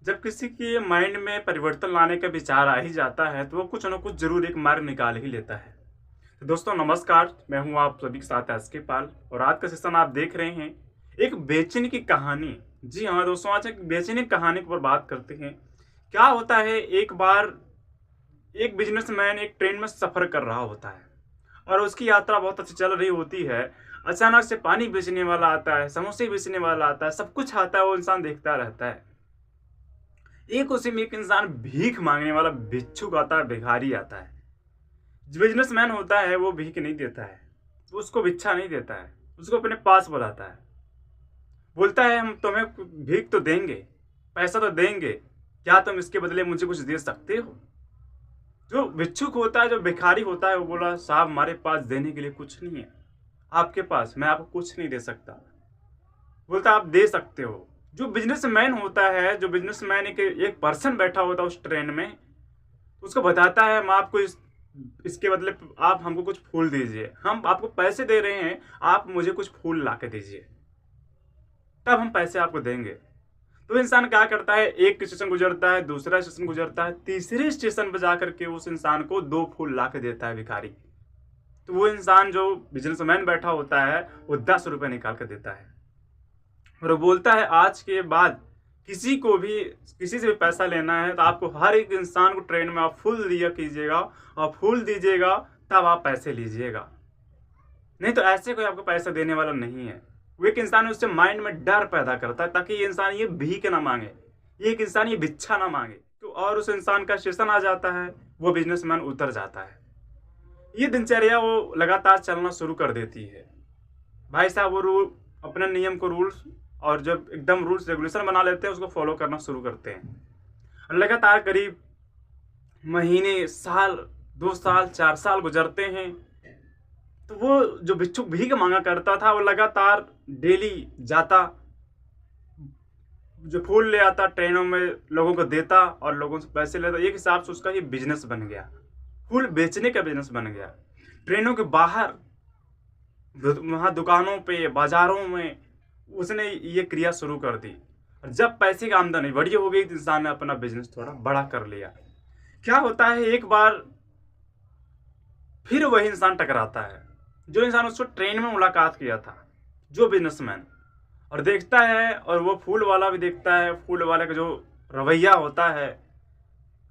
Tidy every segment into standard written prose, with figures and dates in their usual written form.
जब किसी के माइंड में परिवर्तन लाने का विचार आ ही जाता है तो वो कुछ ना कुछ जरूर एक मार्ग निकाल ही लेता है। तो दोस्तों नमस्कार, मैं हूं आप सभी के साथ एस के पाल और आज का सेशन आप देख रहे हैं एक बेचैनी की कहानी। जी हाँ दोस्तों, आज एक बेचैनी कहानी के ऊपर बात करते हैं। क्या होता है, एक बार एक बिजनेसमैन एक ट्रेन में सफर कर रहा होता है और उसकी यात्रा बहुत अच्छी चल रही होती है। अचानक से पानी बेचने वाला आता है, समोसे बेचने वाला आता है, सब कुछ आता है, वो इंसान देखता रहता है। एक उसी में एक इंसान भीख मांगने वाला भिक्षुक आता है, भिखारी आता है। जो बिजनेसमैन होता है वो भीख नहीं देता है, वो उसको भिक्षा नहीं देता है, उसको अपने पास बुलाता है। बोलता है हम तुम्हें भीख तो देंगे, पैसा तो देंगे, क्या तुम इसके बदले मुझे कुछ दे सकते हो? जो भिक्षुक होता है, जो भिखारी होता है, वो बोला साहब हमारे पास देने के लिए कुछ नहीं है, आपके पास मैं आपको कुछ नहीं दे सकता। बोलता आप दे सकते हो। जो बिजनेसमैन होता है, जो बिजनेसमैन एक पर्सन बैठा होता है उस ट्रेन में, उसको बताता है हम आपको इसके बदले आप हमको कुछ फूल दीजिए, हम आपको पैसे दे रहे हैं, आप मुझे कुछ फूल ला के दीजिए, तब हम पैसे आपको देंगे। तो इंसान क्या करता है, एक स्टेशन गुजरता है, दूसरा स्टेशन गुजरता है, तीसरे स्टेशन पर जाकर के उस इंसान को 2 फूल ला के देता है भिखारी। तो वो इंसान जो बिजनेसमैन बैठा होता है वो 10 रुपए निकाल कर देता है और वो बोलता है आज के बाद किसी से भी पैसा लेना है तो आपको हर एक इंसान को ट्रेन में आप फूल दिया कीजिएगा और फूल दीजिएगा, तब आप पैसे लीजिएगा, नहीं तो ऐसे कोई आपको पैसा देने वाला नहीं है। वो एक इंसान उससे माइंड में डर पैदा करता है ताकि ये इंसान ये भीख ना मांगे, ये एक इंसान ये भिक्षा ना मांगे। तो और उस इंसान का स्टेशन आ जाता है, वो बिजनेसमैन उतर जाता है। ये दिनचर्या वो लगातार चलना शुरू कर देती है। भाई साहब वो रूल अपने नियम को रूल्स और जब एकदम रूल्स रेगुलेशन बना लेते हैं उसको फॉलो करना शुरू करते हैं। और लगातार करीब महीने, साल, 2 साल, 4 साल गुजरते हैं। तो वो जो भिक्षुक भीख मांगा करता था वो लगातार डेली जाता, जो फूल ले आता, ट्रेनों में लोगों को देता और लोगों से पैसे लेता। एक हिसाब से उसका ये बिजनेस बन गया, फूल बेचने का बिजनेस बन गया। ट्रेनों के बाहर, वहाँ दुकानों पे, बाजारों में उसने ये क्रिया शुरू कर दी। और जब पैसे की आमदनी बड़ी हो गई तो इंसान ने अपना बिजनेस थोड़ा बड़ा कर लिया। क्या होता है, एक बार फिर वही इंसान टकराता है जो इंसान उसको ट्रेन में मुलाकात किया था, जो बिजनेसमैन, और देखता है, और वो फूल वाला भी देखता है। फूल वाले का जो रवैया होता है,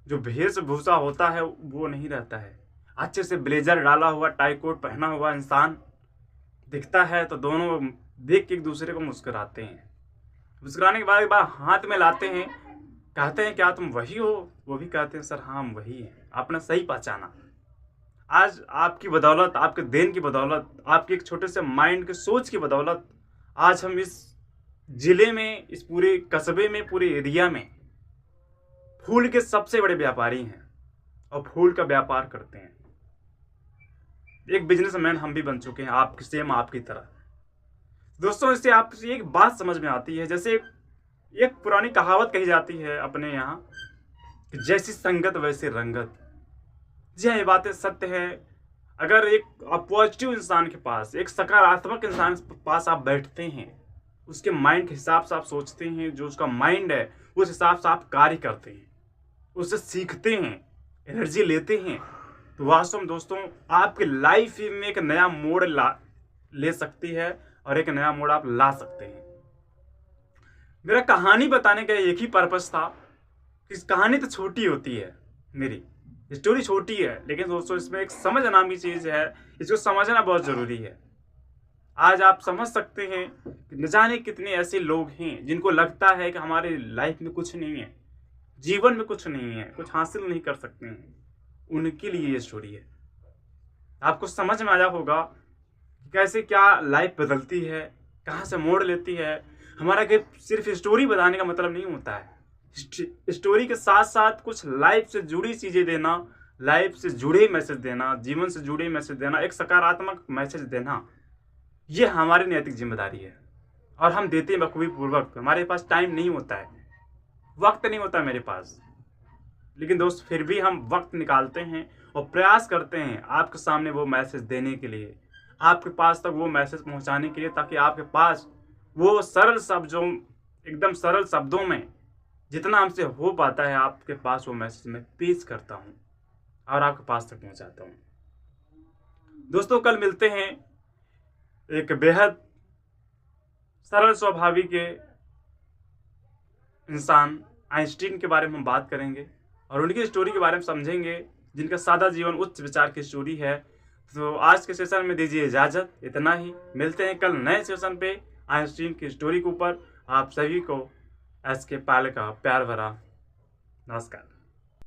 जो वेशभूषा होता है, वो नहीं रहता है। अच्छे से ब्लेजर डाला हुआ, टाई कोट पहना हुआ इंसान दिखता है तो दोनों देख के एक दूसरे को मुस्कुराते हैं। मुस्कुराने के बाद एक बार हाथ में लाते हैं, कहते हैं क्या तुम वही हो? वो भी कहते हैं सर हाँ हम वही हैं, आपने सही पहचाना। आज आपकी बदौलत, आपके देन की बदौलत, आपके एक छोटे से माइंड के सोच की बदौलत आज हम इस जिले में, इस पूरे कस्बे में, पूरे एरिया में फूल के सबसे बड़े व्यापारी हैं और फूल का व्यापार करते हैं। एक बिजनेसमैन हम भी बन चुके हैं, आपकी सेम आपकी तरह। दोस्तों इससे आपसे एक बात समझ में आती है, जैसे एक पुरानी कहावत कही जाती है अपने यहाँ कि जैसी संगत वैसी रंगत। जी हाँ, ये बातें सत्य है। अगर एक पॉजिटिव इंसान के पास, एक सकारात्मक इंसान के पास आप बैठते हैं, उसके माइंड के हिसाब से आप सोचते हैं, जो उसका माइंड है उस हिसाब से आप कार्य करते हैं, उससे सीखते हैं, एनर्जी लेते हैं, तो वास्तव में दोस्तों आपकी लाइफ में एक नया मोड़ ले सकती है और एक नया मोड़ आप ला सकते हैं। मेरा कहानी बताने का एक ही पर्पस था कि कहानी तो छोटी होती है, मेरी स्टोरी छोटी है, लेकिन दोस्तों इसमें एक समझ नाम की चीज़ है, इसको समझना बहुत ज़रूरी है। आज आप समझ सकते हैं कि न जाने कितने ऐसे लोग हैं जिनको लगता है कि हमारे लाइफ में कुछ नहीं है, जीवन में कुछ नहीं है, कुछ हासिल नहीं कर सकते हैं। उनके लिए ये स्टोरी है। आपको समझ में आया होगा कि कैसे क्या लाइफ बदलती है, कहाँ से मोड़ लेती है। हमारा कि सिर्फ स्टोरी बताने का मतलब नहीं होता है, स्टोरी के साथ साथ कुछ लाइफ से जुड़ी चीज़ें देना, लाइफ से जुड़े मैसेज देना, जीवन से जुड़े मैसेज देना, एक सकारात्मक मैसेज देना, ये हमारी नैतिक जिम्मेदारी है और हम देते हैं बखूबी पूर्वक। हमारे पास टाइम नहीं होता है, वक्त नहीं होता मेरे पास, लेकिन दोस्त फिर भी हम वक्त निकालते हैं और प्रयास करते हैं आपके सामने वो मैसेज देने के लिए, आपके पास तक वो मैसेज पहुंचाने के लिए, ताकि आपके पास वो सरल शब्द, जो एकदम सरल शब्दों में जितना हमसे हो पाता है आपके पास वो मैसेज मैं पेश करता हूँ और आपके पास तक पहुँचाता हूँ। दोस्तों, कल मिलते हैं एक बेहद सरल स्वभावी के इंसान आइंस्टीन के बारे में हम बात करेंगे और उनकी स्टोरी के बारे में समझेंगे, जिनका सादा जीवन उच्च विचार की स्टोरी है। तो आज के सेशन में दीजिए इजाज़त, इतना ही। मिलते हैं कल नए सेशन पे आइंस्टीन की स्टोरी के ऊपर। आप सभी को एस के पाल का प्यार भरा नमस्कार।